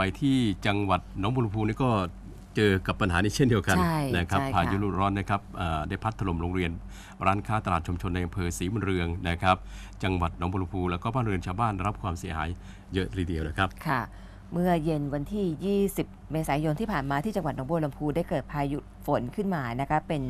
ไปที่จังหวัดหนองบัวลำพูนี่ก็เจอกับปัญหานี้เช่นเดียวกันนะครับพายุฤดูร้อนนะครับได้พัดถล่มโรงเรียนร้านค้าตลาดชุมชนในอำเภอศรีบุญเรืองนะครับจังหวัดหนองบัวลำพูแล้วก็บ้านเรือนชาวบ้านได้รับความเสียหายเยอะทีเดียวนะครับค่ะเมื่อเย็นวันที่ 20 เมษายนที่ผ่านมาที่จังหวัดหนองบัวลำพูได้เกิดพายุฝนขึ้นมานะคะเป็น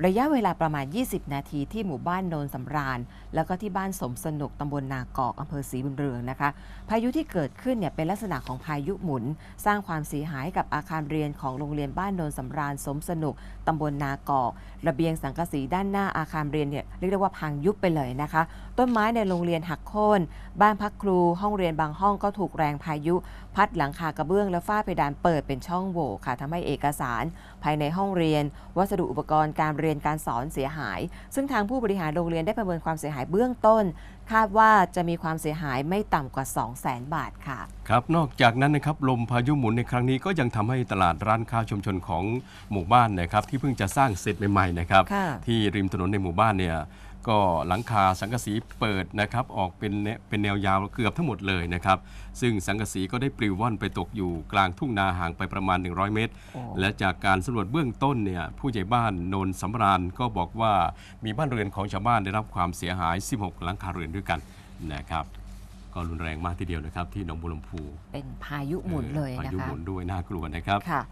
ระยะเวลาประมาณ 20 นาทีที่หมู่บ้านโนนสำราญแล้วก็ที่บ้านสมสนุกตำบลนากอกอำเภอศรีบุญเรืองนะคะพายุที่เกิดขึ้นเนี่ยเป็นลักษณะของพายุหมุนสร้างความเสียหายกับอาคารเรียนของโรงเรียนบ้านโนนสำราญสมสนุกตำบลนากอกระเบียงสังกะสีด้านหน้าอาคารเรียนเนี่ยเรียกได้ว่าพังยุบไปเลยนะคะต้นไม้ในโรงเรียนหักโค่นบ้านพักครูห้องเรียนบางห้องก็ถูกแรงพายุพัดหลังคากระเบื้องและฝ้าเพดานเปิดเป็นช่องโหว่ค่ะทำให้เอกสารภายในห้องเรียนวัสดุอุปกรณ์การเรียนการสอนเสียหายซึ่งทางผู้บริหารโรงเรียนได้ประเมินความเสียหายเบื้องต้นคาดว่าจะมีความเสียหายไม่ต่ำกว่า 200,000 บาทค่ะครับนอกจากนั้นนะครับลมพายุหมุนในครั้งนี้ก็ยังทำให้ตลาดร้านค้าชุมชนของหมู่บ้านนะครับที่เพิ่งจะสร้างเสร็จใหม่ๆนะครับที่ริมถนนในหมู่บ้านเนี่ยก็หลังคาสังกะสีเปิดนะครับออกเป็นแนวยาวเกือบทั้งหมดเลยนะครับซึ่งสังกะสีก็ได้ปลิวว่อนไปตกอยู่กลางทุ่งนาห่างไปประมาณ100 เมตรและจากการสำรวจเบื้องต้นเนี่ยผู้ใหญ่บ้านโนนสำราญก็บอกว่ามีบ้านเรือนของชาวบ้านได้รับความเสียหาย16หลังคาเรือนด้วยกันนะครับก็รุนแรงมากทีเดียวนะครับที่หนองบัวลำพูเป็นพายุหมุนเลยนะคะพายุหมุนด้วยน่ากลัวนะครับค่ะ